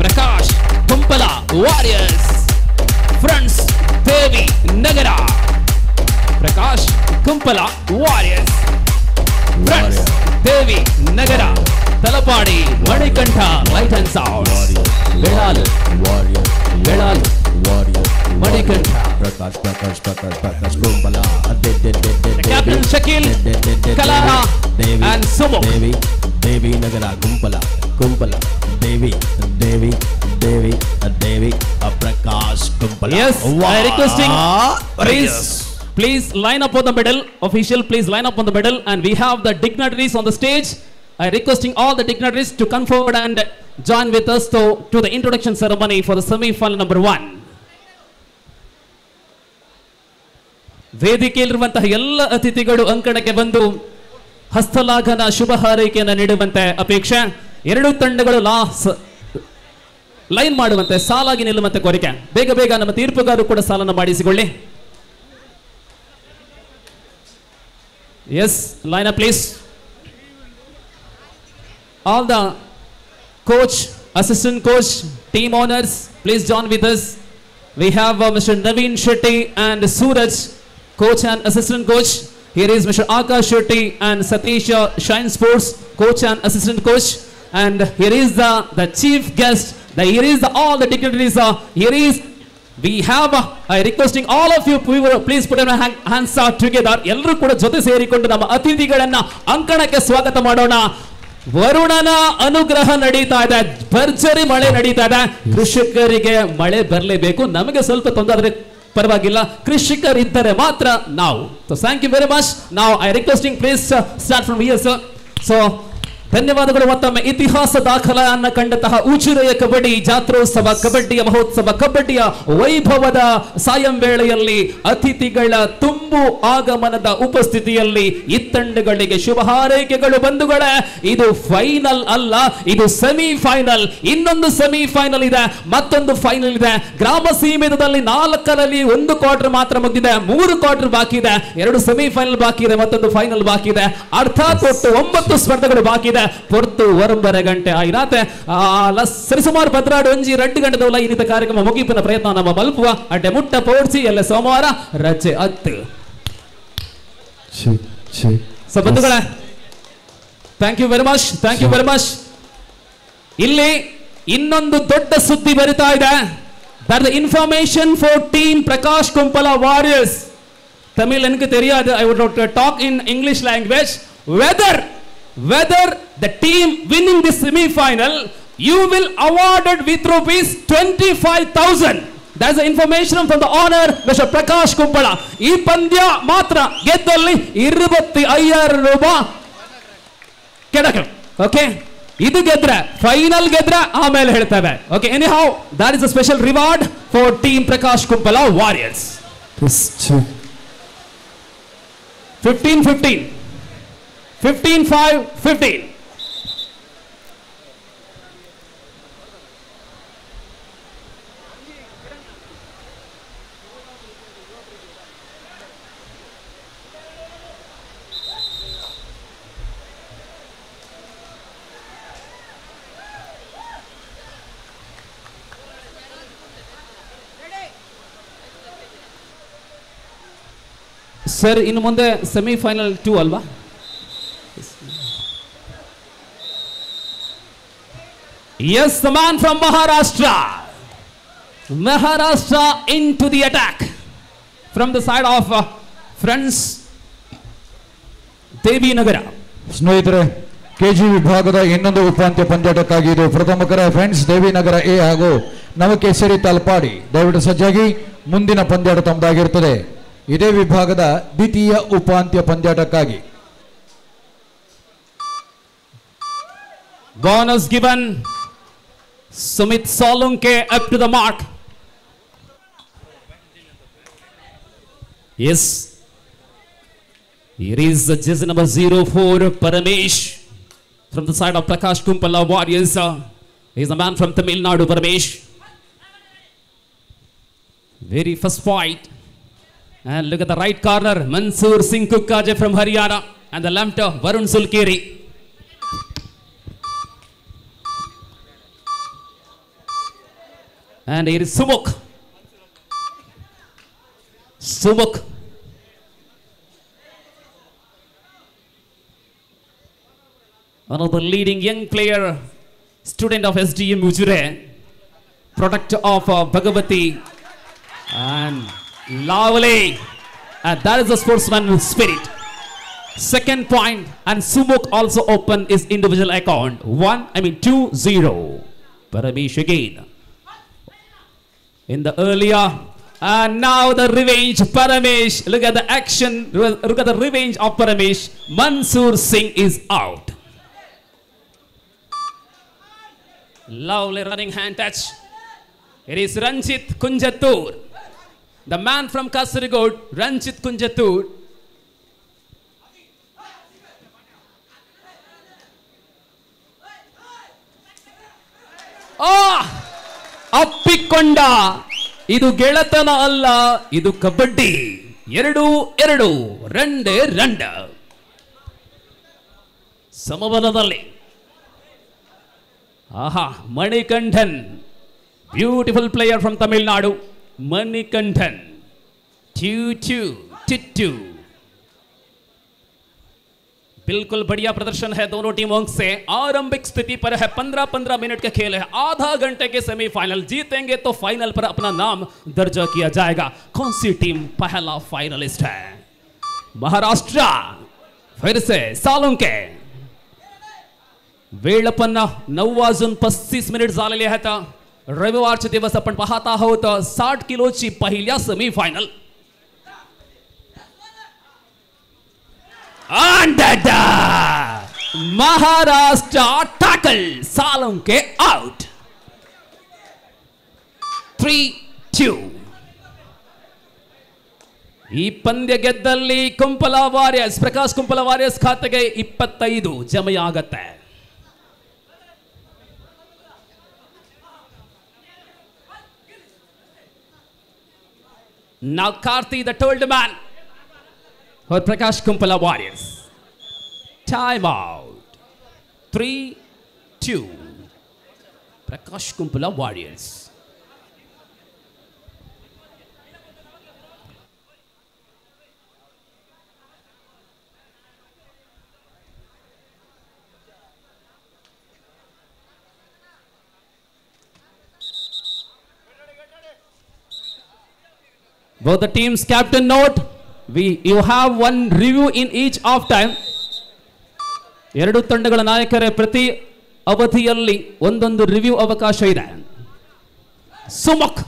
Prakash Kumpala Warriors. Friends Devi Nagara. Prakash Kumpala Warriors. Friends Devi Nagara. Talapadi Manikanta Light and Sound. Velal Velal Manikanta. Prakash Kumpala. Captain Shakil Kalana and Sumo. Devi Nagara Kumpala Devi Prakash Kumpala. Yes, I requesting please line up on the middle. Official, please line up on the middle, and we have the dignitaries on the stage. I requesting all the dignitaries to come forward and join with us to the introduction ceremony for the semi-final number 1. ವೇದಿಕೆಯಲ್ಲಿರುವಂತಹ ಎಲ್ಲ ಅತಿಥಿಗಳು ಅಂಕಣಕ್ಕೆ ಬಂದು ಹಸ್ತಲಾಘನ ಶುಭ ಹಾರೈಕೆಯನ್ನು ನೀಡುವಂತೆ ಅಪೇಕ್ಷೆ. ಎರಡು ತಂಡಗಳು line ಮಾಡುವಂತೆ ಸಾಲಾಗಿ ನಿಲ್ಲುವಂತೆ ಕೋರಿಕೆ. ಬೇಗ ಬೇಗ ನಮ್ಮ ತೀರ್ಪುಗಾರರು ಕೂಡ ಸಾಲನ್ನು ಮಾಡಿಸಿಕೊಳ್ಳಿ. Yes, line up please. All the coach, assistant coach, team owners, please join with us. We have Mr. Naveen Shetty and Suraj, coach and assistant coach. Here is Mr. Akash Shetty and Satish Shine Sports, coach and assistant coach. And here is the chief guest. Here is all the dignitaries. Here is we have requesting all of you, please put your hands together. ಎಲ್ಲರೂ ಕೂಡ ಜೊತೆ ಸೇರಿಕೊಂಡು ನಮ್ಮ ಅತಿಥಿಗಳನ್ನ ಅಂಕಣಕ್ಕೆ ಸ್ವಾಗತ ಮಾಡೋಣ. ವರುಣನ ಅನುಗ್ರಹ ನಡೀತಾ ಇದೆ, ಭರ್ಜರಿ ಮಳೆ ನಡೀತಾ ಇದೆ. ಕೃಷಿಕರಿಗೆ ಮಳೆ ಬರಲೇಬೇಕು, ನಮಗೆ ಸ್ವಲ್ಪ ತೊಂದರೆ ಆದ್ರೆ ಪರವಾಗಿಲ್ಲ, ಕೃಷಿಕರಿದ್ದರೆ ಮಾತ್ರ ನಾವು. So thank you very much. ನಾವು I requesting please start from here sir. So ಧನ್ಯವಾದಗಳು. ಮತ್ತೊಮ್ಮೆ ಇತಿಹಾಸ ದಾಖಲೆಯನ್ನು ಕಂಡಂತಹ ಉಜಿರೆಯ ಕಬಡ್ಡಿ ಜಾತ್ರೋತ್ಸವ, ಕಬಡ್ಡಿಯ ಮಹೋತ್ಸವ, ಕಬಡ್ಡಿಯ ವೈಭವದ ಸಾಯಂ ವೇಳೆಯಲ್ಲಿ ಅತಿಥಿಗಳ ತುಂಬು ಆಗಮನದ ಉಪಸ್ಥಿತಿಯಲ್ಲಿ ಇತ್ತಂಡಗಳಿಗೆ ಶುಭ ಹಾರೈಕೆಗಳು. ಬಂಧುಗಳೇ, ಇದು ಫೈನಲ್ ಅಲ್ಲ, ಇದು ಸೆಮಿಫೈನಲ್. ಇನ್ನೊಂದು ಸೆಮಿಫೈನಲ್ ಇದೆ, ಮತ್ತೊಂದು ಫೈನಲ್ ಇದೆ. ಗ್ರಾಮ ಸೀಮಿತದಲ್ಲಿ 4ರಲ್ಲಿ 1 ಕ್ವಾರ್ಟರ್ ಮಾತ್ರ ಮುಗಿದಿದೆ, 3 ಕ್ವಾರ್ಟರ್ ಬಾಕಿ ಇದೆ, 2 ಸೆಮಿಫೈನಲ್ ಬಾಕಿ ಇದೆ, ಮತ್ತೊಂದು ಫೈನಲ್ ಬಾಕಿ ಇದೆ. ಅರ್ಥಾತ್ ಒಟ್ಟು 9 ಸ್ಪರ್ಧೆಗಳು ಬಾಕಿ ಇದೆ. ಪೊರ್ತು 1 ಗಂಟೆ ಆಗಿರತ್ತೆ. ಸರಿಸುಮಾರು 12 ಗಂಟೆದವಲ್ಲ ಇನ್ನಿತ ಕಾರ್ಯಕ್ರಮ ಮುಗಿಪಿನ ಪ್ರಯತ್ನ ನಮ್ಮ ಮಲ್ಪುವ ಅಡ್ಡೆ ಮುಟ್ಟ ಪೋಡ್ಸಿ ಎಲ್ಲ ಸೋಮವಾರ ರಜೆ 10. ಸೊ ಬಂಧುಗಳೇ, thank you very much, thank you very much. ಇಲ್ಲಿ ಇನ್ನೊಂದು ದೊಡ್ಡ ಸುದ್ದಿ ಬರಿತಾ ಇದೆ. That the information for team Prakash Kumpala warriors. Tamil ನನಗೆ தெரியாது, I would not talk in English language. Whether the team winning this semi-final, you will awarded with rupees 25,000. That's the information from the owner, Mr. Prakash Kumpala. ಈ ಪಂದ್ಯ ಮಾತ್ರ ಗೆದ್ದಲ್ಲಿ 25,000 ರೂಪಾಯಿ ಕೆಳಗೆ. Okay, ಇದು ಗೆದ್ರೆ final ಗೆದ್ರೆ ಆಮೇಲೆ ಹೇಳ್ತೇವೆ. Okay, any how that is a special reward for team Prakash Kumpala Warriors. 15-15. 15-5-15. Sir, ಇನ್ನು ಮುಂದೆ ಸೆಮಿಫೈನಲ್ 2 ಅಲ್ವಾ? Yes, the man from Maharashtra into the attack from the side of Friends Devi Nagara. ಸ್ನೇಹಿತರೆ, KG ವಿಭಾಗದ ಇನ್ನೊಂದು ಉಪಾಂತ್ಯ ಪಂದ್ಯಾಟಕ್ಕಾಗಿ ಇದು ಪ್ರಥಮ ಕರೆ. Friends Devi Nagar A ಹಾಗೂ ನವಕೇಸರಿ ತಲಪಾಡಿ ದಯವಿಟ್ಟು ಸಜ್ಜಾಗಿ. ಮುಂದಿನ ಪಂದ್ಯಾಟ ತಮ್ಮದಾಗಿರುತ್ತದೆ. ಇದೇ ವಿಭಾಗದ ದ್ವಿತೀಯ ಉಪಾಂತ್ಯ ಪಂದ್ಯಾಟಕ್ಕಾಗಿ. Bonus given. Sumit Solunke up to the mark. Yes. Here is the jersey number 04 Paramesh from the side of Prakash Kumpala Warriors. He is a man from Tamil Nadu, Paramesh. Very first fight. And look at the right corner, Mansoor Singh Kukkaje from Haryana, and the left Varun Sulkeri. And here is Sumuk. Sumuk. One of the leading young player, student of SDM Ujure, product of Bhagavati, and lovely. And that is the sportsman spirit. Second point, and Sumuk also opened his individual account. 2-0. Paramesh again. In the earlier, and now the revenge, Paramesh. Look at the action, look at the revenge of Paramesh. Mansoor Singh is out. Lovely running hand touch. It is Ranjit Kunjatur. The man from Kasaragod, Ranjit Kunjatur. ಅಪ್ಪಿಕೊಂಡ. ಇದು ಗೆಳತನ ಅಲ್ಲ, ಇದು ಕಬಡ್ಡಿ. 2-2 2 ಸಮಬಲದಲ್ಲಿ. ಆಹಾ, Manikantan, beautiful player from Tamil Nadu. Manikantan 2-2. बिल्कुल बढ़िया प्रदर्शन है दोनों टीमों से. आरंभिक स्थिति पर है. 15-15 मिनट का खेल है. आधा घंटे के सेमीफाइनल. जीतेंगे तो फाइनल पर अपना नाम दर्ज किया जाएगा. कौन सी टीम पहला फाइनलिस्ट है? महाराष्ट्र. फिर से सालुंके. वेळपण 9:35 झालेले आहेत. रविवारचे दिवस आपण पाहत आहोत. 60 किलोची पहिल्या semifinal. Maharashtra tackle. Salunke out. 3-2. ಈ ಪಂದ್ಯ ಗೆದ್ದಲ್ಲಿ ಕುಂಪಲ ವಾರಿಯರ್ಸ್, ಪ್ರಕಾಶ್ ಕುಂಪಲ ವಾರಿಯರ್ಸ್ ಖಾತೆಗೆ 25 ಜಮೆಯಾಗತ್ತೆ. Now Karthi, the told man, for Prakash Kumpala Warriors. Time out. 3-2. Prakash Kumpala Warriors. Both the teams captain note, you have one review in each half time. ಎರಡು ತಂಡಗಳ ನಾಯಕರ ಪ್ರತಿ ಅವಧಿಯಲ್ಲಿ ಒಂದೊಂದು review ಅವಕಾಶ ಇದೆ. Sumukh.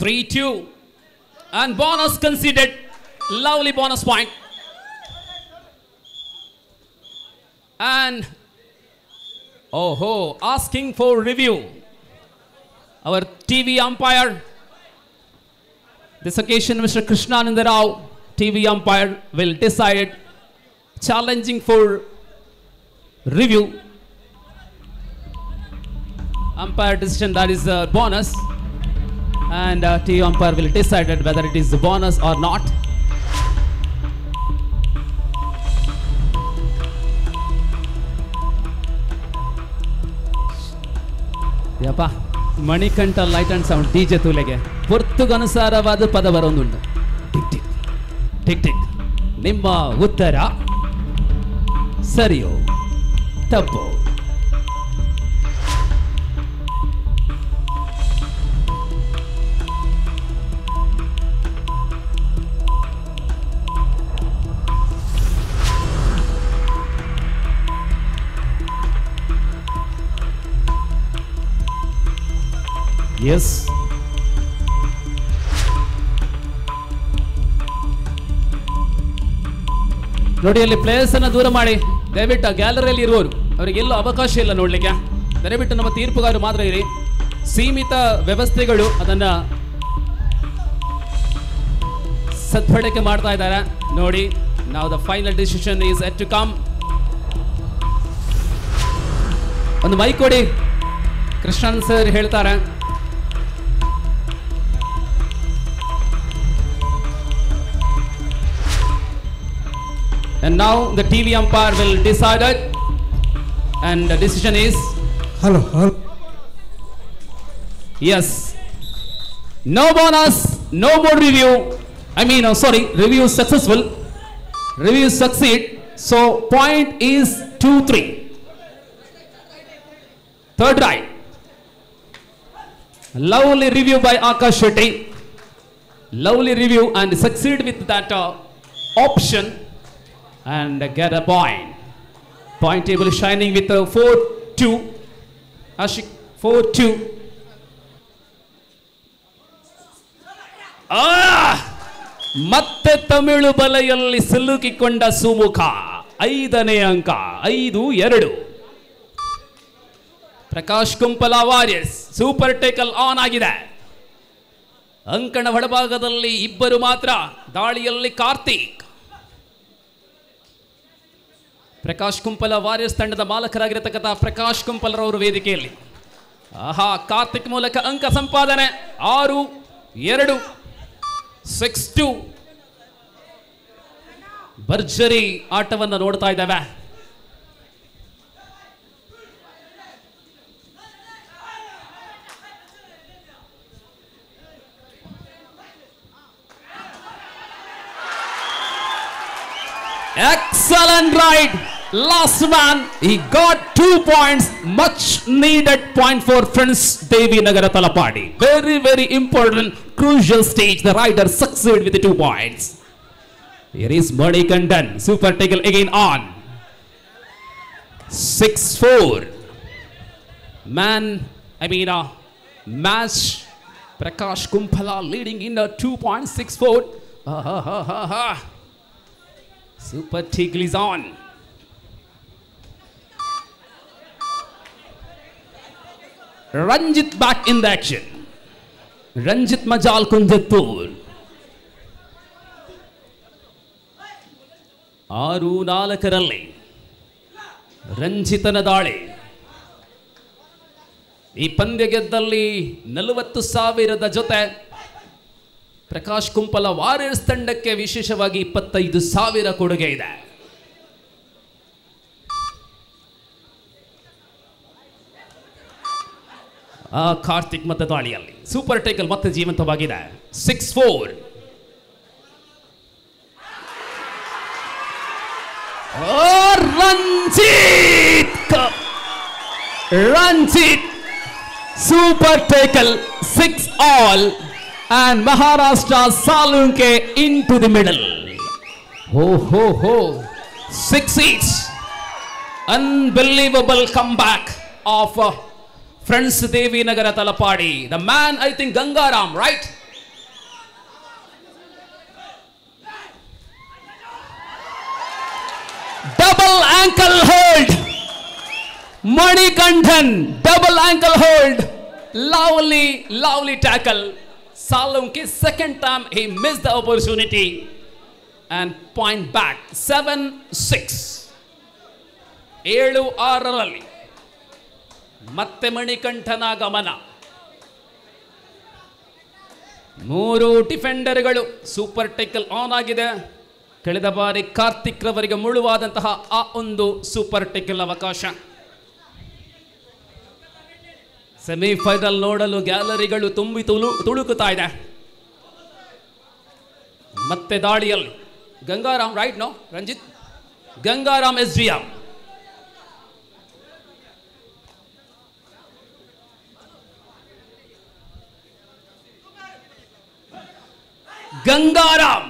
(3-2) and bonus conceded. Lovely bonus point. And asking for review, our TV umpire. This occasion Mr. Krishnananda Rao, TV umpire, will decide. Challenging for review. Umpire decision, that is a bonus. And TV umpire will decide whether it is a bonus or not. ಯಪ್ಪ, Manikanta light and sound DJ ತೂಲೆಗೆ ಪೊರ್ತುಗನುಸಾರವಾದ ಪದ ಬರೋದುಂಟು. Tick tick tick tick. ನಿಮ್ಮ ಉತ್ತರ ಸರಿಯೋ ತಪ್ಪು? Yes. ನೋಡಿ, ಅಲ್ಲಿ ಪ್ಲೇಯರ್ಸ್ ಅನ್ನ ದೂರ ಮಾಡಿ. ದಯವಿಟ್ಟು ಗ್ಯಾಲರಿಯಲ್ಲಿ ಇರುವವರು ಅವರಿಗೆಲ್ಲೂ ಅವಕಾಶ ಇಲ್ಲ ನೋಡ್ಲಿಕ್ಕೆ. ದಯವಿಟ್ಟು ನಮ್ಮ ತೀರ್ಪುಗಾರರು ಮಾತ್ರ ಇರಿ. ಸೀಮಿತ ವ್ಯವಸ್ಥೆಗಳು ಅದನ್ನ ಸದ್ಬಳಕೆ ಮಾಡ್ತಾ ಇದ್ದಾರೆ ನೋಡಿ. Now the final decision is yet to come. ಒಂದು ಮೈಕ್ ಕೊಡಿ, ಕೃಷ್ಣನ್ ಸರ್ ಹೇಳ್ತಾರೆ. And now the TV umpire will decide it. And the decision is Hello. yes. No bonus, no more review. Review successful. Review succeed. So point is 2-3. Third right. Lovely review by Akash Shetty. Lovely review and succeed with that option and get a point. Point table shining with 4-2. Ashik 4-2. ಮತ್ತೆ ತಮಿಳು ಬಲೆಯಲ್ಲಿ ಸಿಲುಕಿಕೊಂಡ ಸುಮುಖ 5ನೇ ಅಂಕ 5-2. Prakash Kumpala warriors super tackle on ಆಗಿದೆ. ಅಂಕಣ ಒಳಭಾಗದಲ್ಲಿ ಇಬ್ಬರು ಮಾತ್ರ, ದಾಳಿಯಲ್ಲಿ ಕಾರ್ತಿಕ್. ಪ್ರಕಾಶ್ ಕುಂಪಲ ವಾರಿಯರ್ಸ್ ತಂಡದ ಮಾಲಕರಾಗಿರತಕ್ಕಂಥ ಪ್ರಕಾಶ್ ಕುಂಪಲರವರು ವೇದಿಕೆಯಲ್ಲಿ. ಕಾರ್ತಿಕ್ ಮೂಲಕ ಅಂಕ ಸಂಪಾದನೆ 6-2. 6-2. ಭರ್ಜರಿ ಆಟವನ್ನು ನೋಡ್ತಾ ಇದ್ದಾವೆ. Excellent ride. Last man, he got 2 points. Much needed point for Friends Devi Nagara Talapadi. Very, very important, crucial stage. The rider succeeded with the 2 points. Here is Manikandan. Super tackle again on. 6-4. Match. Prakash Kumpala leading in a 2 points. 6-4. Super tackle is on. Ranjit back in the action. Ranjit Majal Kunjatpur. 6-4 ರಂಜಿತನ ದಾಳಿ. ಈ ಪಂದ್ಯ ಗೆದ್ದಲ್ಲಿ 40,000 ಜೊತೆ Prakash Kumpala warriors ತಂಡಕ್ಕೆ ವಿಶೇಷವಾಗಿ 25,000 ಕೊಡುಗೆ ಇದೆ. ಕಾರ್ತಿಕ್ ಮತ್ತೆ ದಾಳಿಯಲ್ಲಿ ಸೂಪರ್ ಟೇಕಲ್ ಮತ್ತೆ ಜೀವಂತವಾಗಿದೆ. 6-4. Ranjit super tackle 6-all and Maharashtra Salunke into the middle. 6 each. Unbelievable comeback of Friends Devi Nagara Talapadi. The man, I think Gangaram, right? Double ankle hold. Manikanthan, double ankle hold. Lovely tackle. Salunki, second time he missed the opportunity and point back. 7-6. 7-6 ಮತ್ತೆ ಮಣಿಕಂಠನ ಗಮನ. 3 ಡಿಫೆಂಡರ್ಗಳು super tackle on ಆಗಿದೆ. ಕಳೆದ ಬಾರಿ ಕಾರ್ತಿಕ್ ರವರಿಗೆ ಮುಳುವಾದಂತಹ ಆ ಒಂದು super Tekal ಅವಕಾಶ. Semifinal ನೋಡಲು ಗ್ಯಾಲರಿಗಳು ತುಂಬಿ ತುಳುಕುತ್ತಾ ಇದೆ. ಮತ್ತೆ ದಾಳಿಯಲ್ಲಿ Gangaram, right no Ranjit? Gangaram SDM. Gangaram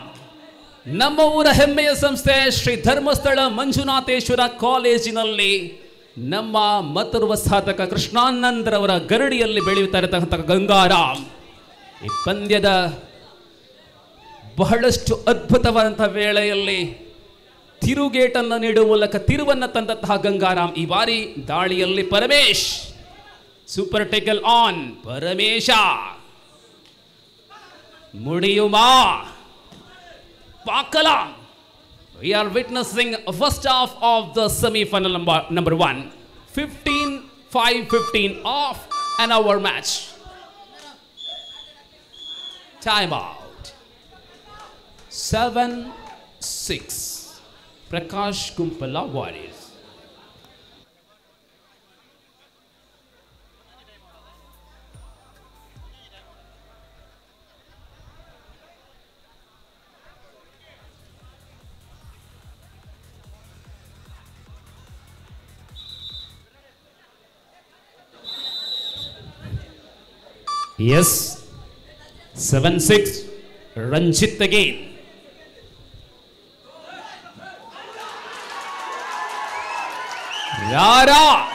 ನಮ್ಮ ಊರ ಹೆಮ್ಮೆಯ ಸಂಸ್ಥೆ ಶ್ರೀ ಧರ್ಮಸ್ಥಳ ಮಂಜುನಾಥೇಶ್ವರ ಕಾಲೇಜಿನಲ್ಲಿ ನಮ್ಮ ಮತರುವ ಸಾಧಕ ಕೃಷ್ಣಾನಂದರವರ ಗರಡಿಯಲ್ಲಿ ಬೆಳೆಯುತ್ತಾ ಇರತಕ್ಕಂಥ ಗಂಗಾರಾಮ್ ಈ ಪಂದ್ಯದ ಬಹಳಷ್ಟು ಅದ್ಭುತವಾದಂತಹ ವೇಳೆಯಲ್ಲಿ ತಿರುಗೇಟನ್ನು ನೀಡುವ ಮೂಲಕ ತಿರುವನ್ನು ತಂದಂತಹ ಗಂಗಾರಾಮ್ ಈ ಬಾರಿ ದಾಳಿಯಲ್ಲಿ Paramesh. Super tackle on. Paramesha ಮುಡಿಯುಮಾ Pakalam. We are witnessing first half of the semi-final number 1. 15-5-15 off an hour match. Time out. 7-6. Prakash Kumpala Warriors. Yes, 7-6, Ranjit again. Rara,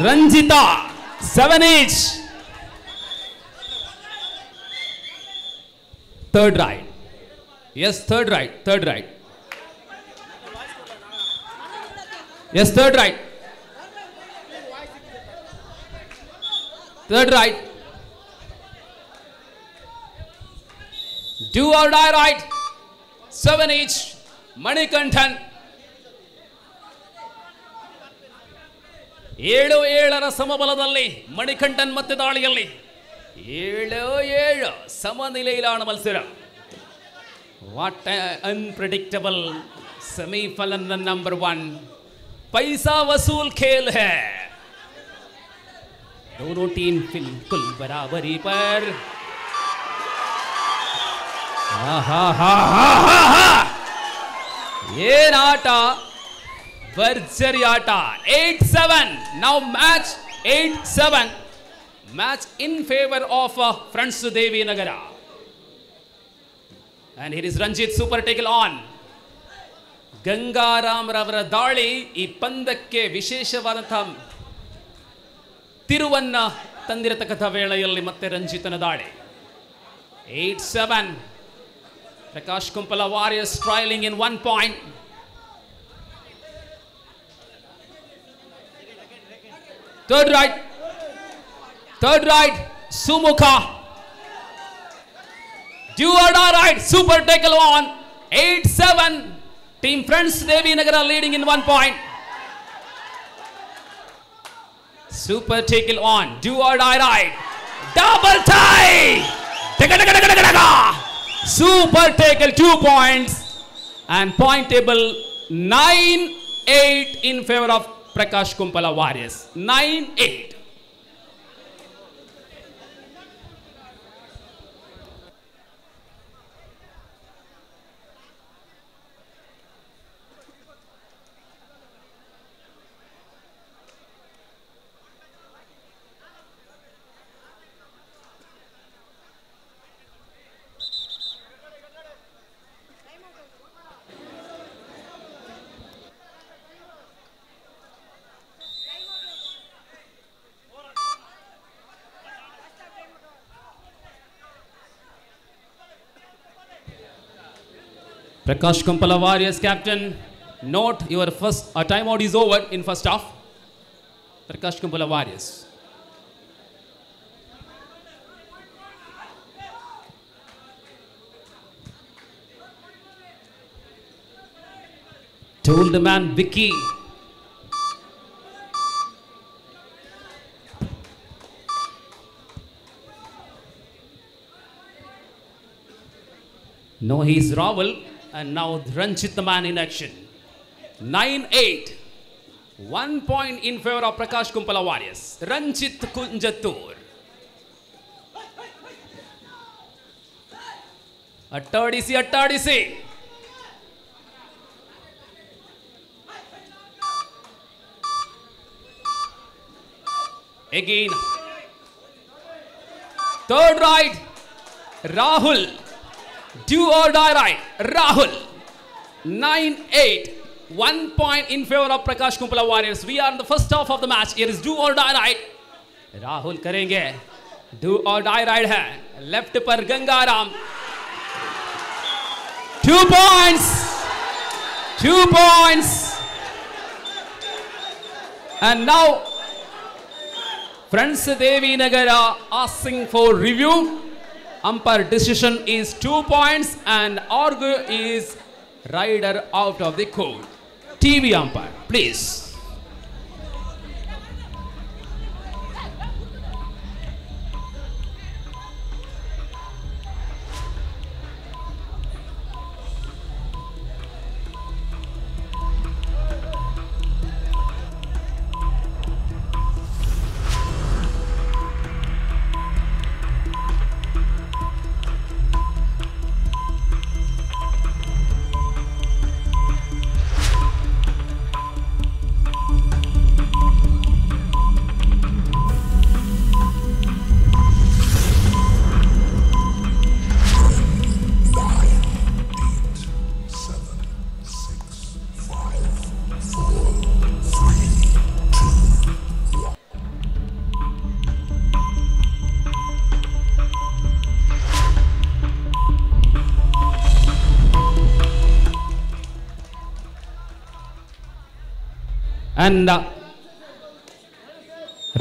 Ranjita, 7-8. Third right. Yes, third right, third right. Yes, third right. Third right. Do or die right. 7-8. Manikantan. 7-7 ಸಮಬಲದಲ್ಲಿ Manikantan ಮತ್ತೆ ದಾಳಿಯಲ್ಲಿ 7-7 ಸಮನಿಲೆಯಿലാണ് മത്സരം. What an unpredictable semi-final number 1. पैसा वसूल खेल है. दोनों team बिल्कुल बराबरी पर. ಏನ್ ಆಟ, ಭರ್ಜರಿ ಆಟ. 8-7. Now match 8-7. Match in favor of Friends Devi Nagara. And here is Ranjit super tackle on. Gangaram ರವರ ದಾಳಿ ಈ ಪಂದ್ಯಕ್ಕೆ ವಿಶೇಷವಾದಂತಹ ತಿರುವನ್ನ ತಂದಿರತಕ್ಕಂಥ ವೇಳೆಯಲ್ಲಿ ಮತ್ತೆ ರಂಜಿತನ ದಾಳಿ. 8-7. Prakash Kumpala Warriors trailing in 1 point. Third right. Third right. Sumukha. Do or die right. Super tackle on. 8-7. Team Friends Devi Nagara leading in 1 point. Super tackle on. Do or die right. Double tie. Super tackle 2 points. And point table 9-8 in favor of Prakash Kumpala Warriors. 9-8. Prakash Kumpala Warriors captain, note your first timeout is over in first half. Prakash Kumpala Warriors. Told the man Vicky. No, he's Raval. And now Ranjit the man in action. 9-8. 1 point in favor of Prakash Kumpala Warriors. Ranjit Kunjatur. Attadisi. Again. Third right. Rahul. Do or die right. Rahul. 9-8. 1 point in favor of Prakash Kumpala Warriors. We are in the first half of the match. Here is do or die right. Rahul करेंगे. Do or die right है. Left पर Gangaram. 2 points. 2 points. And now Friends Devi Nagara asking for review. Umpire decision is 2 points and Argu is rider out of the court. TV umpire, please. and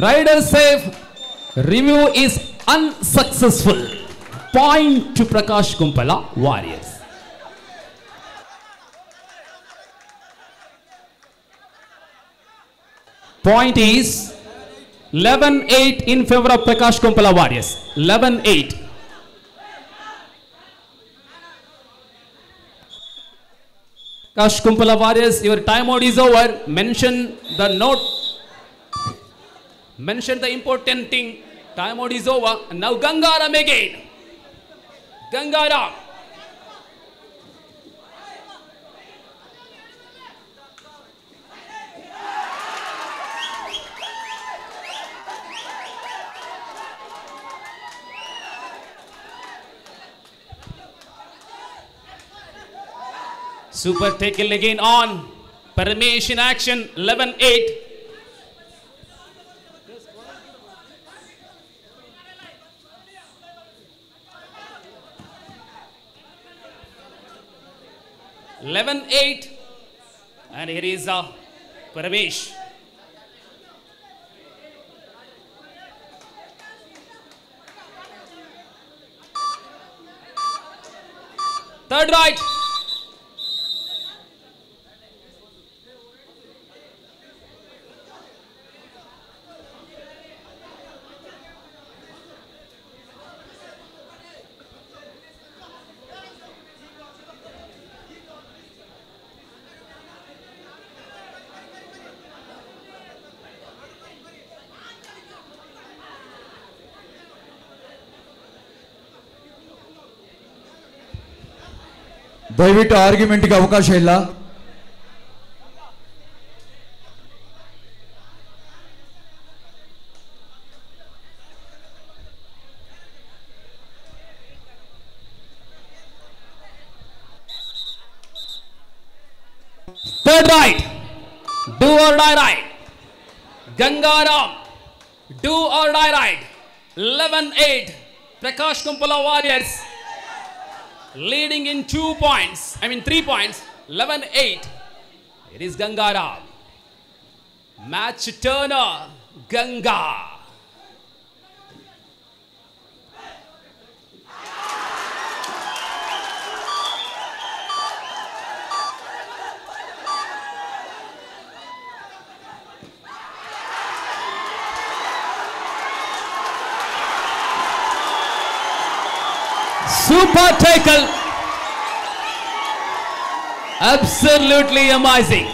rider safe review is unsuccessful. Point to Prakash Kumpala Warriors. Point is 11-8 in favor of Prakash Kumpala Warriors. 11-8. Prakash Kumpala Warriors, your time out is over. Mention the note. Mention the important thing. Time out is over. Now Gangaram again. Gangaram. Super tackle again on. Paramesh in action. 11-8. And here is Paramesh. Third right. ದಯವಿಟ್ಟು ಆರ್ಗ್ಯುಮೆಂಟ್ಗೆ ಅವಕಾಶ ಇಲ್ಲ. Third right. Do or die right. Gangaram. Do or die right. 11-8. Prakash Kumpala Warriors leading in 2 points. I mean 3 points. 11-8. It is Gangaram. Match turner. Ganga. Super tackle. Absolutely amazing.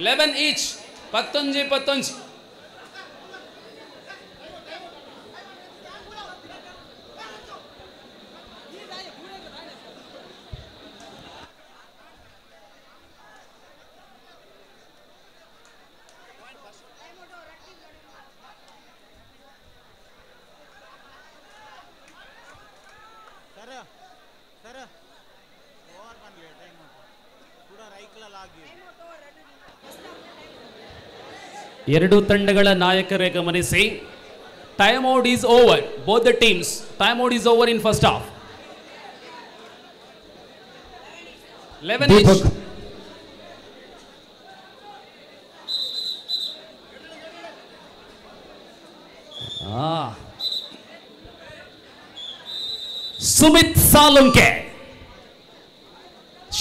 Eleven each. 15. ಎರಡು ತಂಡಗಳ ನಾಯಕರೇ ಗಮನಿಸಿ. Time out is over. Both the teams. Time out is over in first half. 11 each. Sumit Salunke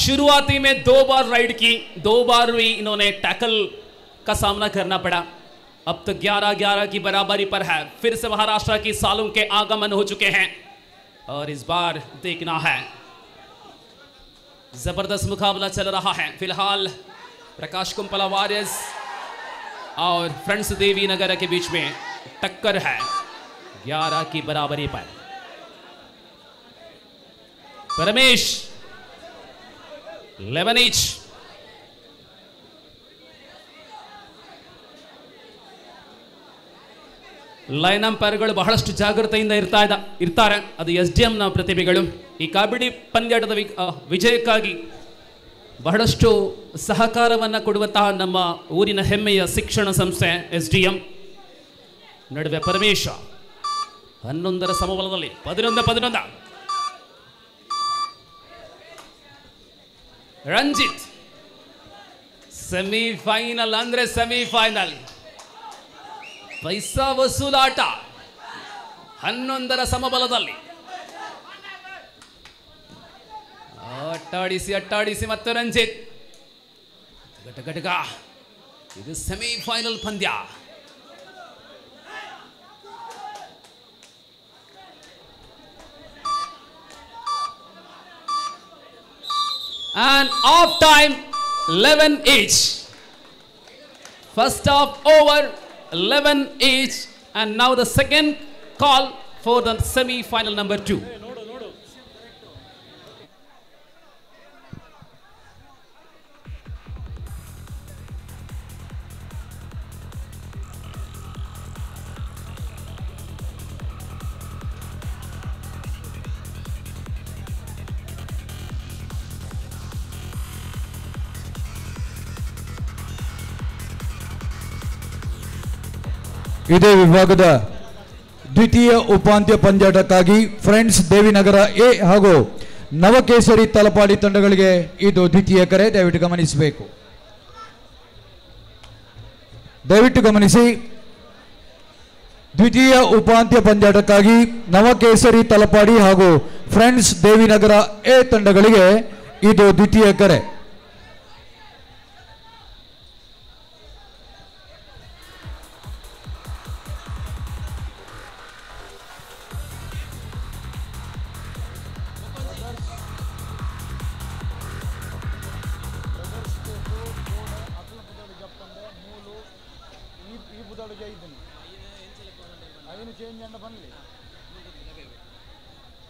शुरुआती में 2 बार ride की, 2 बार भी इन्होंने tackle का सामना करना पड़ा. अब तो 11-11 की बराबरी पर है. फिर से महाराष्ट्र की सालुंके आगमन हो चुके हैं और इस बार देखना है. जबरदस्त मुकाबला चल रहा है. फिलहाल प्रकाश कुंपला वॉरियर्स और फ्रेंड्स देवी नगर के बीच में टक्कर है 11 की बराबरी पर. ಪರಮೇಶ್ 11 each. ಲೈನ್ ಅಂಪೈರ್ಗಳು ಬಹಳಷ್ಟು ಜಾಗೃತೆಯಿಂದ ಇರ್ತಾರೆ. ಅದು SDMನ ಪ್ರತಿಭೆಗಳು. ಈ ಕಬಡ್ಡಿ ಪಂದ್ಯಾಟದ ವಿಜಯಕ್ಕಾಗಿ ಬಹಳಷ್ಟು ಸಹಕಾರವನ್ನು ಕೊಡುವಂತಹ ನಮ್ಮ ಊರಿನ ಹೆಮ್ಮೆಯ ಶಿಕ್ಷಣ ಸಂಸ್ಥೆ SDM. ನಡುವೆ ಪರಮೇಶ 11ರ ಸಮಬಲದಲ್ಲಿ 11. ರಂಜಿತ್ ಸೆಮಿಫೈನಲ್ ಅಂದ್ರೆ ಸೆಮಿಫೈನಲ್ ಪೈಸಾ ವಸೂಲಾಟ 11ರ ಸಮಬಲದಲ್ಲಿ ಅಟ್ಟಾಡಿಸಿ ಮತ್ತು ರಂಜಿತ್ ಘಟಕ ಇದು ಸೆಮಿಫೈನಲ್ ಪಂದ್ಯ. And off time 11 each. First half over 11 each, and now the second call for the semi-final number 2. ಇದೇ ವಿಭಾಗದ ದ್ವಿತೀಯ ಉಪಾಂತ್ಯ ಪಂದ್ಯಾಟಕ್ಕಾಗಿ ಫ್ರೆಂಡ್ಸ್ ದೇವಿನಗರ ಎ ಹಾಗೂ ನವಕೇಸರಿ ತಲಪಾಡಿ ತಂಡಗಳಿಗೆ ಇದು ದ್ವಿತೀಯ ಕರೆ. ದಯವಿಟ್ಟು ಗಮನಿಸಬೇಕು. ದಯವಿಟ್ಟು ಗಮನಿಸಿ. ದ್ವಿತೀಯ ಉಪಾಂತ್ಯ ಪಂದ್ಯಾಟಕ್ಕಾಗಿ ನವಕೇಸರಿ ತಲಪಾಡಿ ಹಾಗೂ ಫ್ರೆಂಡ್ಸ್ ದೇವಿನಗರ ಎ ತಂಡಗಳಿಗೆ ಇದು ದ್ವಿತೀಯ ಕರೆ.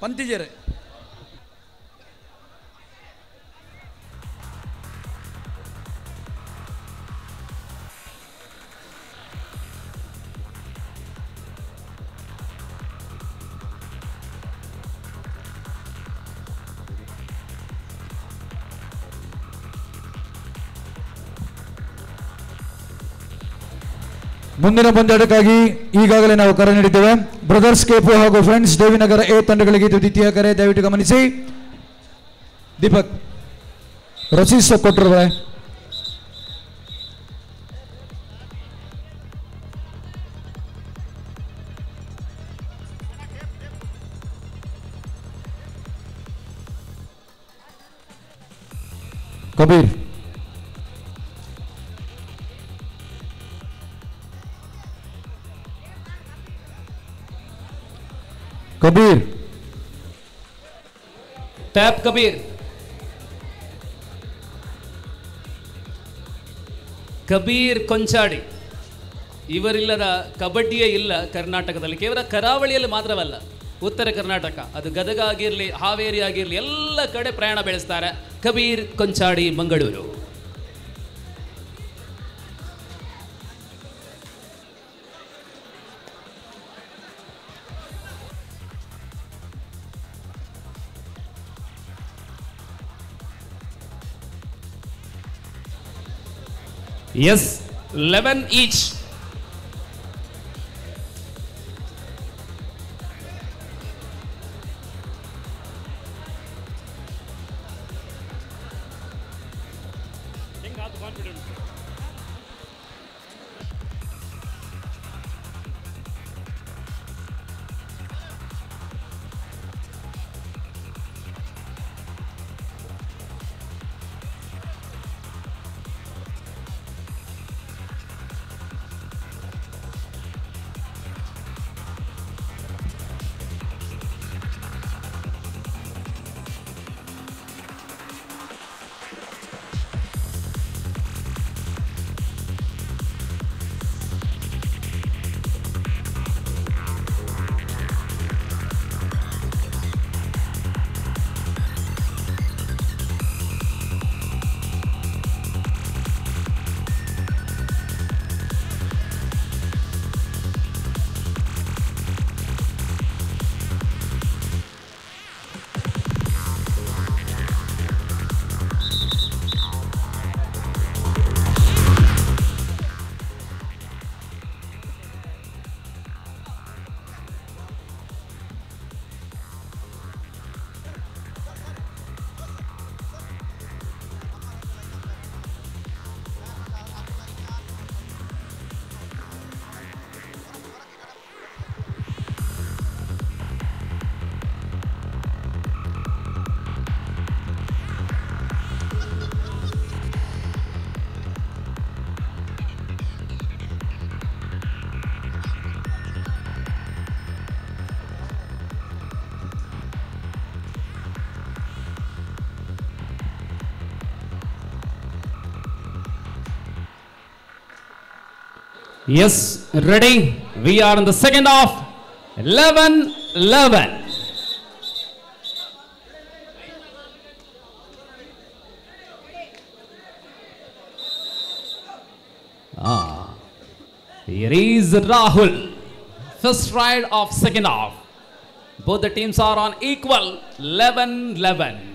ಪಂತಿಜರೆ ಮುಂದಿನ ಪಂದ್ಯಾಟಕ್ಕಾಗಿ ಈಗಾಗಲೇ ನಾವು ಕರೆ ನೀಡಿದ್ದೇವೆ. ಬ್ರದರ್ಸ್ ಕೇಪು ಹಾಗೂ ಫ್ರೆಂಡ್ಸ್ ದೇವಿನಗರ ಎ ತಂಡಗಳಿಗೆ ಇದು ದ್ವಿತೀಯ ಕರೆ. ದಯವಿಟ್ಟು ಗಮನಿಸಿ. ದೀಪಕ್ ರಸೀಸ್ ಕೊಟ್ಟಿರುವೆ. ಕಬೀರ್ ಟ್ಯಾಪ್ ಕಬೀರ್ ಕೊಂಚಾಡಿ ಇವರಿಲ್ಲದ ಕಬಡ್ಡಿಯೇ ಇಲ್ಲ ಕರ್ನಾಟಕದಲ್ಲಿ. ಕೇವಲ ಕರಾವಳಿಯಲ್ಲಿ ಮಾತ್ರವಲ್ಲ, ಉತ್ತರ ಕರ್ನಾಟಕ ಅದು ಗದಗ ಆಗಿರಲಿ, ಹಾವೇರಿ ಆಗಿರಲಿ, ಎಲ್ಲ ಕಡೆ ಪ್ರಯಾಣ ಬೆಳೆಸ್ತಾರೆ. Kabir Konchady Mangaluru. Yes, 11 each. Yes, ready. We are in the second half. 11-11. Here is Rahul. First ride of second half. Both the teams are on equal 11-11.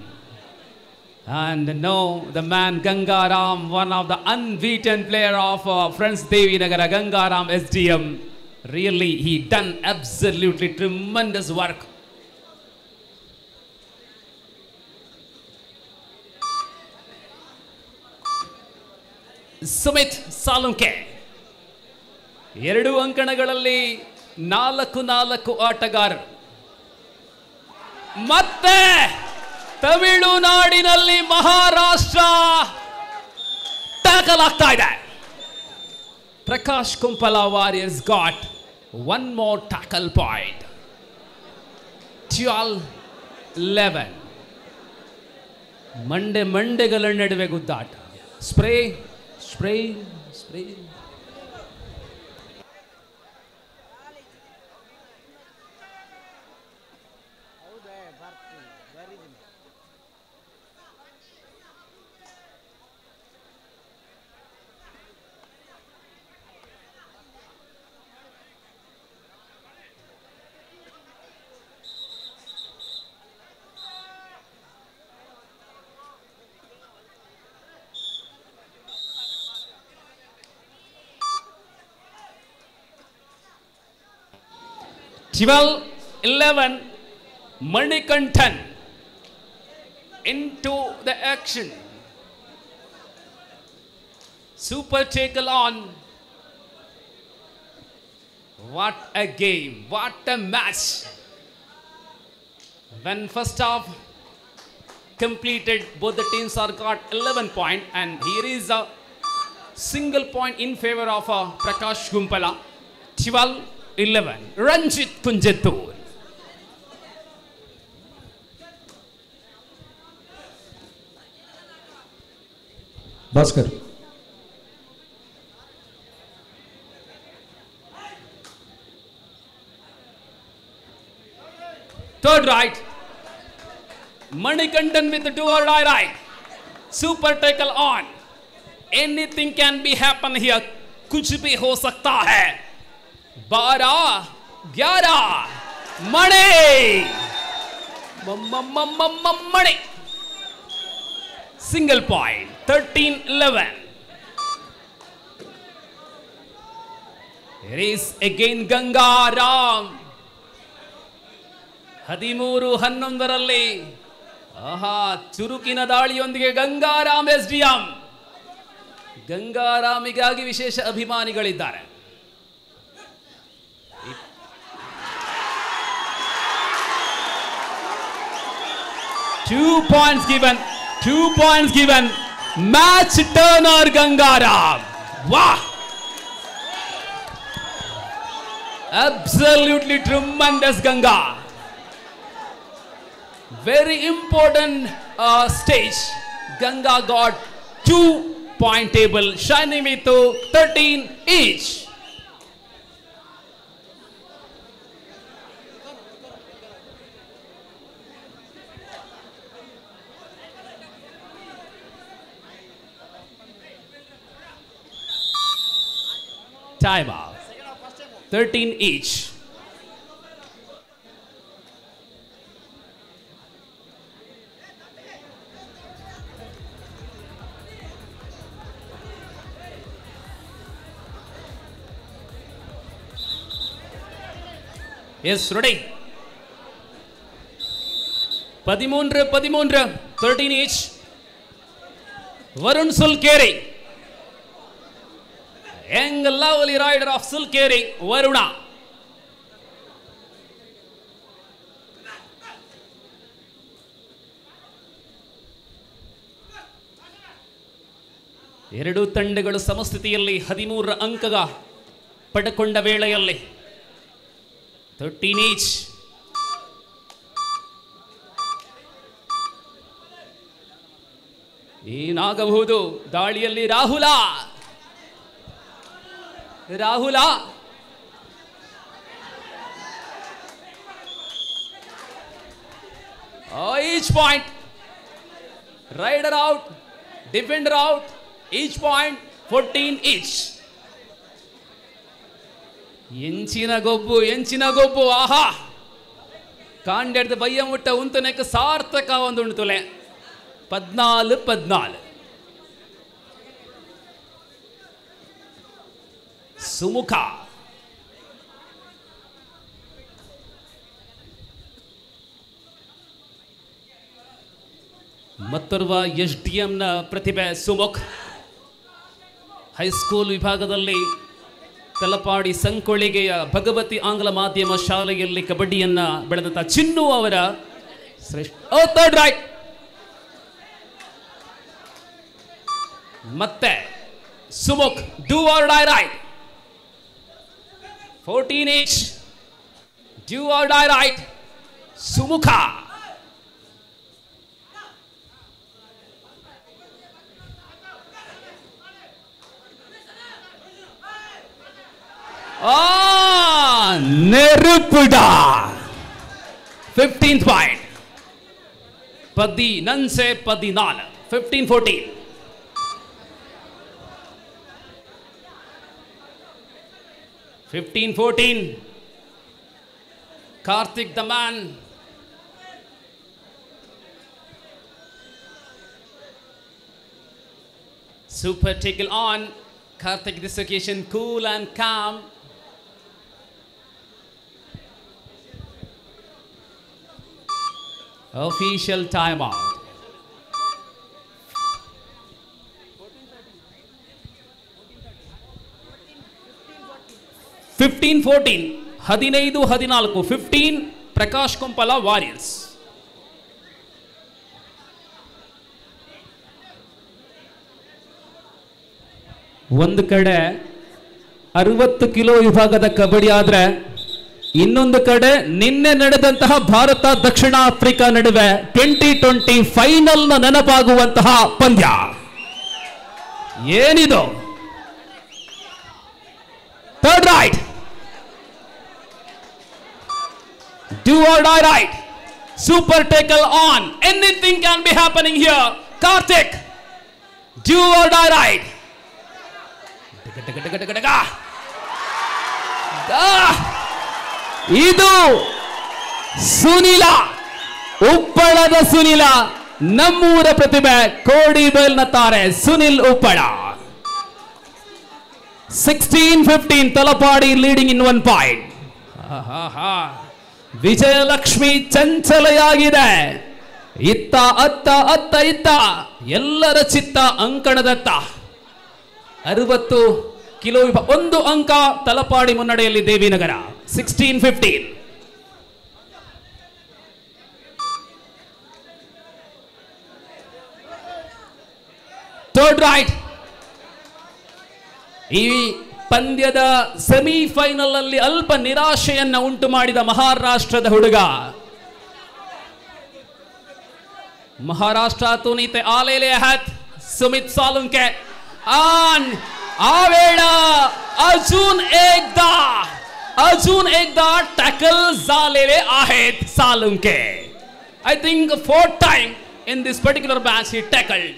And no, the man Gangaram, one of the unbeaten player of Friends Devi Nagara, Gangaram SDM. Really, he done absolutely tremendous work. Sumit Salunke. 2 ಅಂಕಣಗಳಲ್ಲಿ 4 ಆಟಗಾರರು. ಮತ್ತೆ ತಮಿಳುನಾಡಿನಲ್ಲಿ Maharashtra tackle ಆಗ್ತಾ ಇದೆ. Prakash Kumpala warriors got one more tackle point. 12-11. ಮಂಡೆಗಳ ನಡುವೆ ಗುದ್ದಾಟ. Spray. (12-11) Manikantan into the action. Super tackle on. What a game! What a match! When first half completed, both the teams are got 11 points, and here is a single point in favor of Prakash Kumpala. 12-11. Ranjit Kunjattur. Bhaskar. Third right. Manikandan with the dual right. Super tackle on. Anything can be happen here. कुछ भी हो सकता है. 12-11. Mani. Single point. 13-11. Here is again Gangaram. 13-11 ಆಹಾ ಚುರುಕಿನ ದಾಳಿಯೊಂದಿಗೆ Gangaram SDM. ಗಂಗಾರಾಮಿಗಾಗಿ ವಿಶೇಷ ಅಭಿಮಾನಿಗಳಿದ್ದಾರೆ. Two points given. Match turner Gangaram. Wow! Absolutely tremendous Ganga. Very important stage. Ganga got 2-point table, shining with 13 each. Time out. 13 each. Yes, ready. 13, 13 each. Varun Sulkeri. Young lovely rider of Sulkeri, Varuna. ಎರಡು ತಂಡಗಳು ಸಮಸ್ಥಿತಿಯಲ್ಲಿ 13 ಅಂಕ ಪಡೆದುಕೊಂಡ ವೇಳೆಯಲ್ಲಿ 13 each. ಏನಾಗಬಹುದು ದಾಳಿಯಲ್ಲಿ Rahul Rahul each point, rider out, defender out, each point 14 each. ಎಂಚಿನ ಗೊಬ್ಬು ಆಹಾ ಕಾಂಡೆಡ್ದು ಬಯ್ಯ ಮುಟ್ಟ ಉಂತನಕ್ಕೆ ಸಾರ್ಥಕ ಒಂದು ಉಣ್ತುಲೆ 14 ಸುಮುಖ ಮತ್ತೋರ್ವ SDMನ ಪ್ರತಿಭೆ ಸುಮುಖ್ ಹೈಸ್ಕೂಲ್ ವಿಭಾಗದಲ್ಲಿ ತಲಪಾಡಿ ಸಂಕೊಳಿಗೆಯ ಭಗವತಿ ಆಂಗ್ಲ ಮಾಧ್ಯಮ ಶಾಲೆಯಲ್ಲಿ ಕಬಡ್ಡಿಯನ್ನ ಬೆಳೆದಂತ ಚಿನ್ನು ಅವರ ಶ್ರೇಷ್ಠ ಥರ್ಡ್ ರೈಟ್ ಮತ್ತೆ Sumukh do or die raid 14 each do or die raid Sumukha ನೆರುಪುಡಾ 15th point 14 15-14 15-14 Karthik the man super tackle on Karthik this occasion cool and calm. Official timeout. 15-14 15-14 15 Prakash ಕೊಂಪಲ warriors. ಒಂದು ಕಡೆ 60 ಕಿಲೋ ವಿಭಾಗದ ಕಬಡ್ಡಿ ಆದ್ರೆ ಇನ್ನೊಂದು ಕಡೆ ನಿನ್ನೆ ನಡೆದಂತಹ ಭಾರತ ದಕ್ಷಿಣ ಆಫ್ರಿಕಾ ನಡುವೆ 2020 ಫೈನಲ್ ನ ನೆನಪಾಗುವಂತಹ ಪಂದ್ಯ ಏನಿದು. Third raid do or die raid super tackle on anything can be happening here. Karthik do or die raid ಇದು ಸುನಿಲ ಉಪ್ಪಳದ ಸುನಿಲ ನಮ್ಮೂರ ಪ್ರತಿಭೆ ಕೋಡಿಬೆಲ್ನ ತಾರೆ Sunil Uppala. 16-15 Talapady leading in 1 point. ವಿಜಯಲಕ್ಷ್ಮಿ ಚಂಚಲೆಯಾಗಿದೆ. ಇತ್ತ ಅತ್ತ ಅತ್ತ ಇತ್ತ ಎಲ್ಲರ ಚಿತ್ತ ಅಂಕಣದತ್ತ. 60 ಕಿಲೋ ಒಂದು ಅಂಕ ತಲಪಾಡಿ ಮುನ್ನಡೆಯಲ್ಲಿ ದೇವಿನಗರ 16-15. ಥರ್ಡ್ ರೈಟ್ ಈ ಪಂದ್ಯದ ಸೆಮಿಫೈನಲ್ ಅಲ್ಲಿ ಅಲ್ಪ ನಿರಾಶೆಯನ್ನ ಉಂಟು ಮಾಡಿದ ಮಹಾರಾಷ್ಟ್ರದ ಹುಡುಗ. महाराष्ट्र तो इथे आलेले आहेत सुमित सालुंके आणि आवेळा अजून एकदा टॅकल झालेले आहेत Salunke. I think 4th time in this particular match he tackled.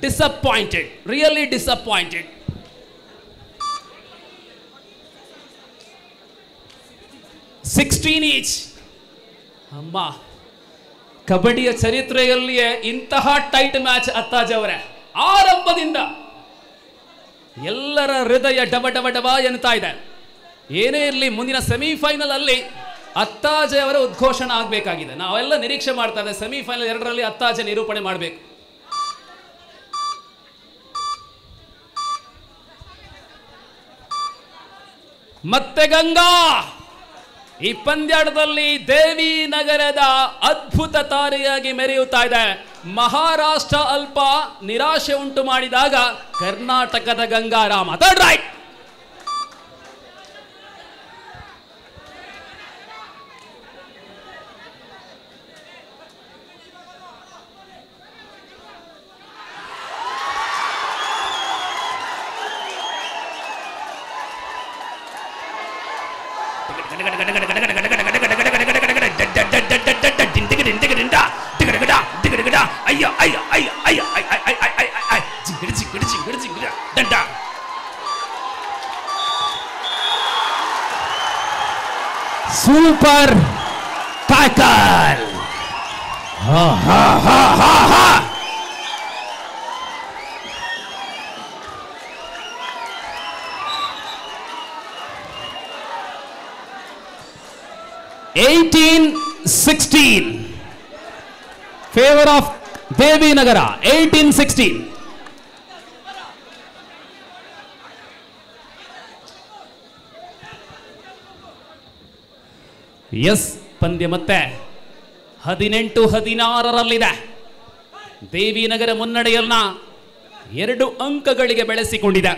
Disappointed, really disappointed. each. ಅಮ್ಮ ಕಬಡ್ಡಿಯ ಚರಿತ್ರೆಯಲ್ಲಿಯೇ ಇಂತಹ ಟೈಟ್ ಮ್ಯಾಚ್ ಅತ್ತಾಜ್ ಅವರೇ. ಆರಂಭದಿಂದ ಎಲ್ಲರ ಹೃದಯ ಡಬ ಡಬ ಡಬ ಎನ್ನುತ್ತಾ ಇದೆ. ಏನೇ ಇರಲಿ ಮುಂದಿನ ಸೆಮಿಫೈನಲ್ ಅಲ್ಲಿ ಅತ್ತಾಜೆ ಅವರ ಉದ್ಘೋಷಣೆ ಆಗಬೇಕಾಗಿದೆ. ನಾವೆಲ್ಲ ನಿರೀಕ್ಷೆ ಮಾಡ್ತಾ ಇದ್ದೇವೆ ಸೆಮಿಫೈನಲ್ 2ರಲ್ಲಿ ಅತ್ತಾಜೆ ನಿರೂಪಣೆ ಮಾಡಬೇಕು. ಮತ್ತೆ ಗಂಗಾ ಈ ಪಂದ್ಯಾಟದಲ್ಲಿ ದೇವಿ ನಗರದ ಅದ್ಭುತ ತಾರೆಯಾಗಿ ಮೆರೆಯುತ್ತಾ ಇದೆ. ಮಹಾರಾಷ್ಟ್ರ ಅಲ್ಪ ನಿರಾಶೆ ಉಂಟು ಮಾಡಿದಾಗ ಕರ್ನಾಟಕದ Gangaram. Third right Super tackle. Ha ha ha ha ha. Favor of Devi Nagara. 18-16. S ಪಂದ್ಯ ಮತ್ತೆ 18-16 ದೇವಿನಗರ ಮುನ್ನಡೆಯನ್ನ 2 ಅಂಕಗಳಿಗೆ ಬೆಳೆಸಿಕೊಂಡಿದೆ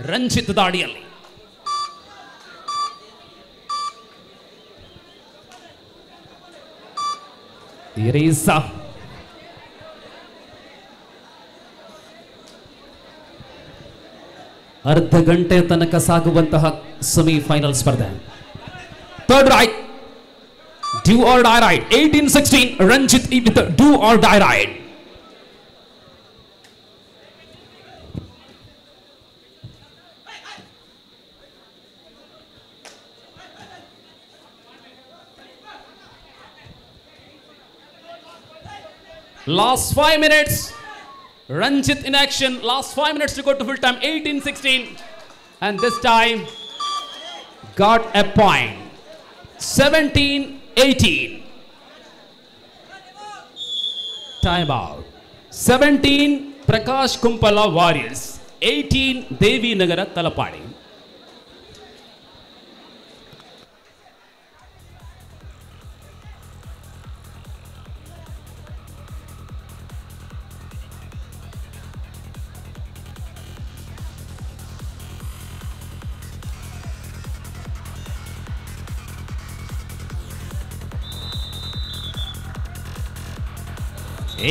ರಂಜಿತ್ ದಾಡಿಯಲ್ಲಿ. ಅರ್ಧ ಗಂಟೆ ತನಕ ಸಾಗುವಂತಹ ಸೆಮಿಫೈನಲ್ ಸ್ಪರ್ಧೆ. Third right, do or die ride. 18-16 Ranjit with the do or die ride. Last 5 minutes, Ranjit in action. Last 5 minutes to go to full time. 18-16, and this time got a point. 17-18. Time out. 17 Prakash Kumpala Warriors, 18 Devi Nagara Talapadi.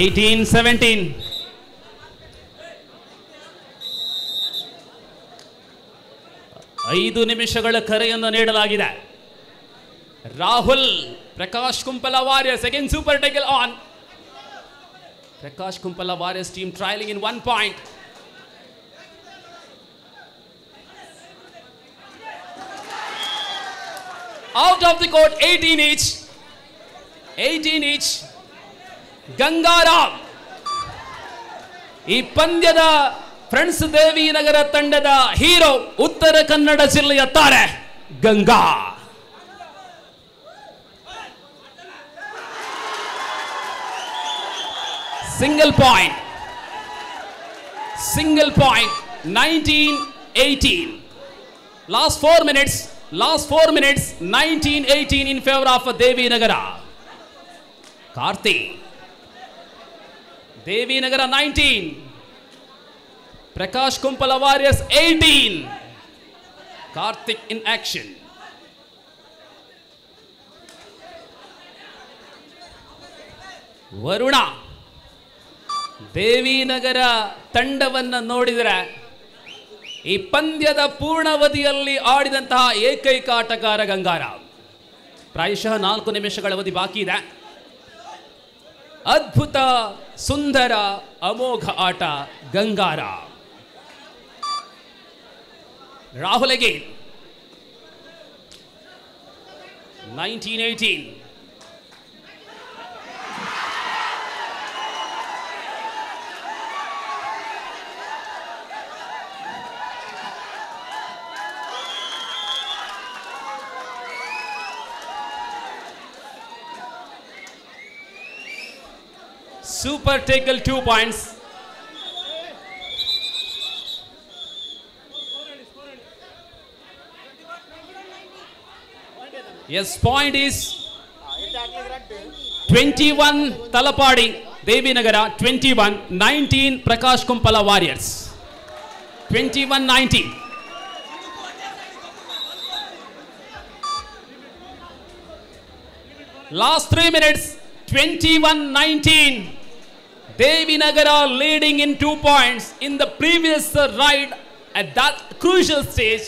Eighteen 17. ಐದು ನಿಮಿಷಗಳ ಕರೆಯನ್ನು ನೀಡಲಾಗಿದೆ. Rahul Prakash Kumpala warriors again super tackle on. Prakash Kumpala Warriors team trailing in 1 point. Out of the court, 18 each. 18 each. Gangaram ಈ ಪಂದ್ಯದ friends ದೇವಿ ನಗರ ತಂಡದ hero ಉತ್ತರ ಕನ್ನಡ ಜಿಲ್ಲೆಯ ತಾರೆ Ganga. Single point 19-18. Last 4 minutes 19-18 in favor of Devi Nagara. Karthi. Devi Nagara 19, Prakash Kumpala Warriors 18. Karthik in action. Varuna. Devi Nagara ತಂಡವನ್ನು ನೋಡಿದರೆ ಈ ಪಂದ್ಯದ ಪೂರ್ಣಾವಧಿಯಲ್ಲಿ ಆಡಿದಂತಹ ಏಕೈಕ ಆಟಗಾರ ಗಂಗಾರಾಮ್. ಪ್ರಾಯಶಃ 4 ನಿಮಿಷಗಳ ಅವಧಿ ಬಾಕಿ ಇದೆ. ಅದ್ಭುತ ಸುಂದರ ಅಮೋಘ ಆಟ Gangaram. Rahul again. 19-18. Super tackle 2 points. Yes, point is 21 Talapadi Devi Nagara, 21-19 Prakash Kumpala Warriors. 21-19. Last 3 minutes, 21-19. Devi Nagara leading in 2 points in the previous ride at that crucial stage.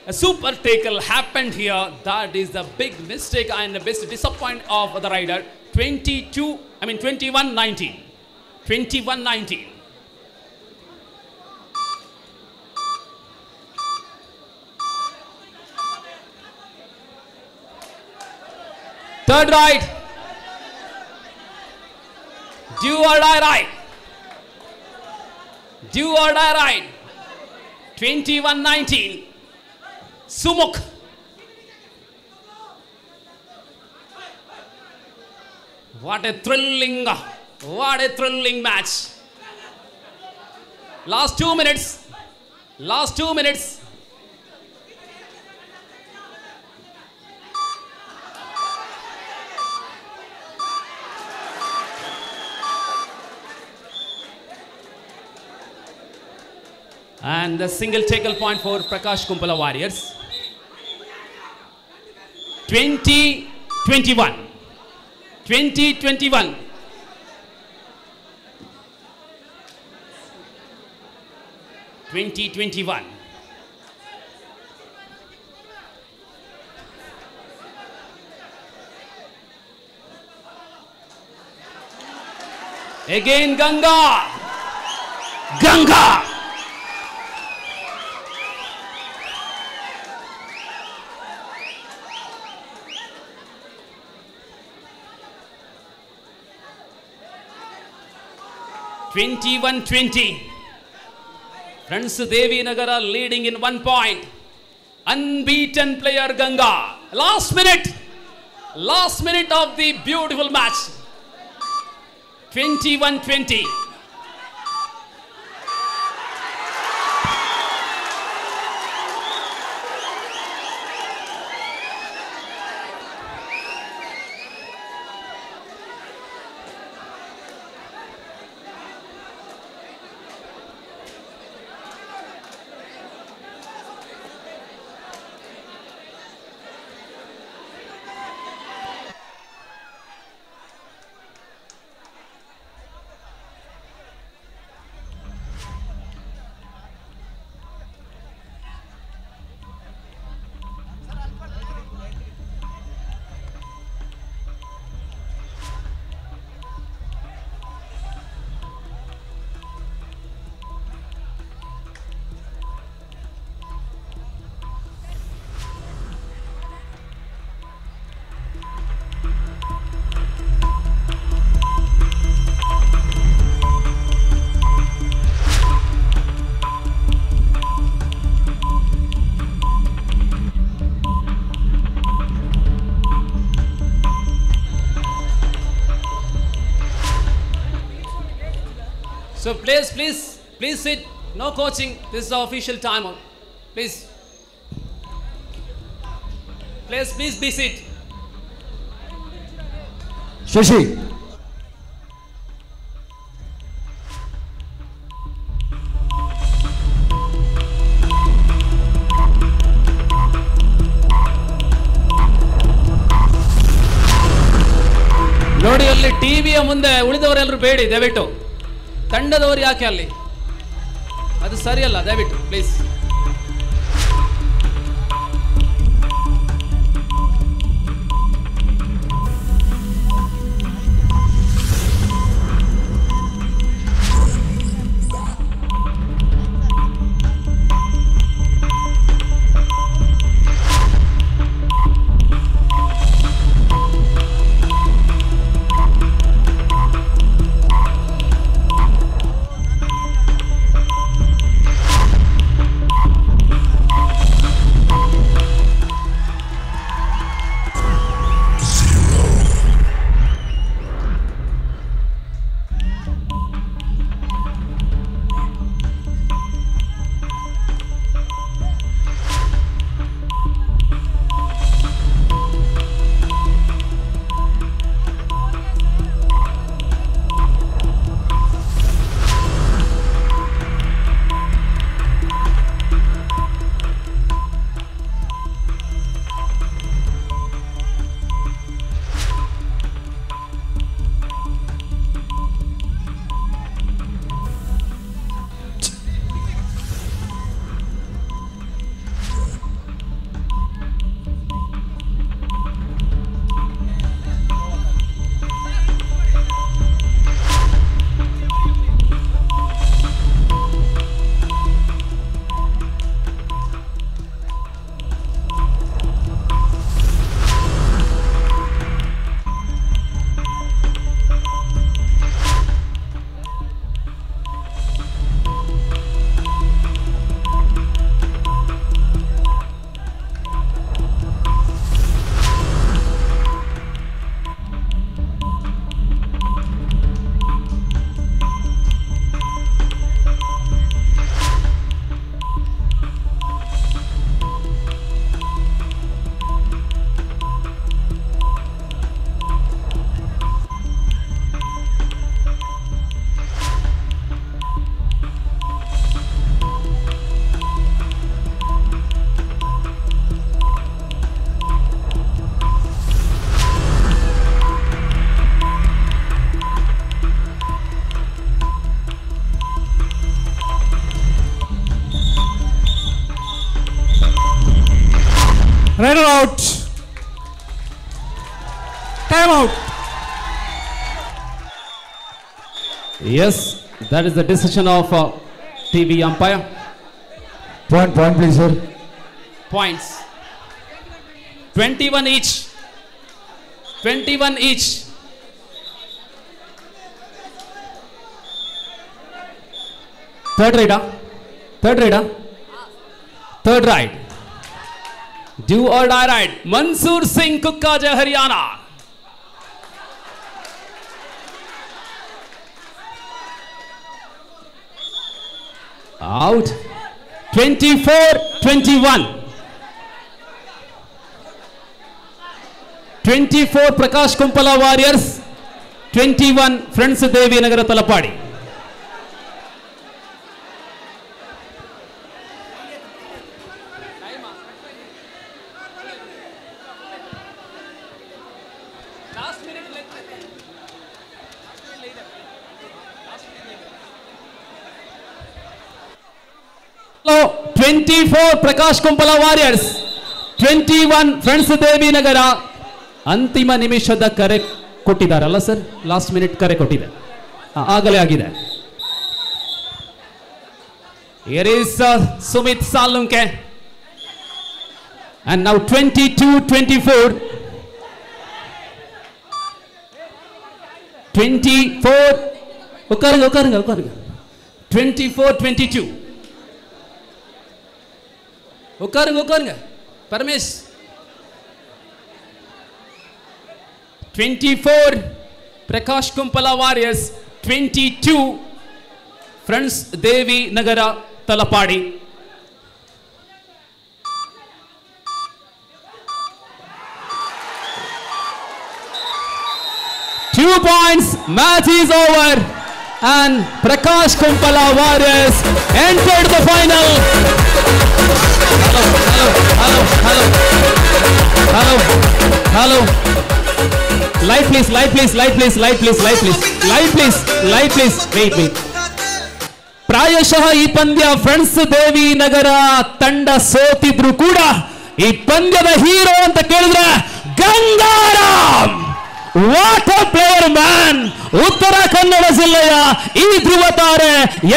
A super tackle happened here. That is the big mistake and the best disappointment of the rider. 21-19. 21-19. Third ride. Do or die ride. Do or die ride. 21-19. Sumuk. What a thrilling match. Last 2 minutes. And the single tackle point for Prakash Kumpala Warriors. 20-21. 20-21. Again Ganga. Ganga. Friends, Devi Nagara leading in 1 point. Unbeaten player Ganga. Last minute of the beautiful match. 21-20. So please sit. No coaching. This is the official timeout. Please be sit. Shashi. ನೋಡಿ ಅಲ್ಲಿ ಟಿವಿಯ ಮುಂದೆ ಉಳಿದವರೆಲ್ಲರೂ ಬೇಡಿ ದಯವಿಟ್ಟು. ತಂಡದವರು ಯಾಕೆ ಅಲ್ಲಿ? ಅದು ಸರಿಯಲ್ಲ, ದಯವಿಟ್ಟು please. Runner out. Time out. Yes, that is the decision of TV umpire. Point, please, sir. Points. 21 each. 21 each. Third ride. Do or die ride. Mansoor Singh Kukkaja, Haryana. Out. 24-21. 24 Prakash Kumpala Warriors. 21 Friends Devi Nagara Talapadi. Hello, 24 Prakash Kumpala Warriors, 21 Friends Devi Nagara. ಅಂತಿಮ ನಿಮಿಷದ ಕರೆ ಕೊಟ್ಟಿದ್ದಾರಲ್ಲ sir, last minute ಕರೆ ಕೊಟ್ಟಿದೆ, ಆಗಲೇ ಆಗಿದೆ. Here is Sumit Salunke, and now 22-24. 24-22. உட்காருங்க Paramesh. 24 Prakash Kumpala Warriors, 22 Friends Devi Nagara Talapadi. Two points, match is over, and Prakash Kumpala Warriors entered the final. Hello. Live please. Wait. ಪ್ರಾಯಶಃ ಈ ಪಂದ್ಯ friends ದೇವಿ ನಗರ ತಂಡ ಸೋತಿದ್ರು ಕೂಡ ಈ ಪಂದ್ಯದ ಹೀರೋ ಅಂತ ಕೇಳಿದ್ರೆ Gangaram. What a player man. ಉತ್ತರ ಕನ್ನಡ ಜಿಲ್ಲೆಯ ಈ ಧ್ರುವ ತಾರೆ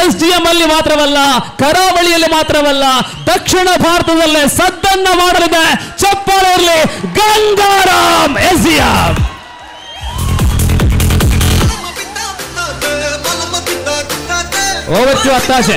SDM ಅಲ್ಲಿ ಮಾತ್ರವಲ್ಲ, ಕರಾವಳಿಯಲ್ಲಿ ಮಾತ್ರವಲ್ಲ, ದಕ್ಷಿಣ ಭಾರತದಲ್ಲೇ ಸದ್ದನ್ನ ಮಾಡಲಿದೆ. ಚಪ್ಪಾಳೆ ಇರಲಿ Gangaram SDM. Over to Attache.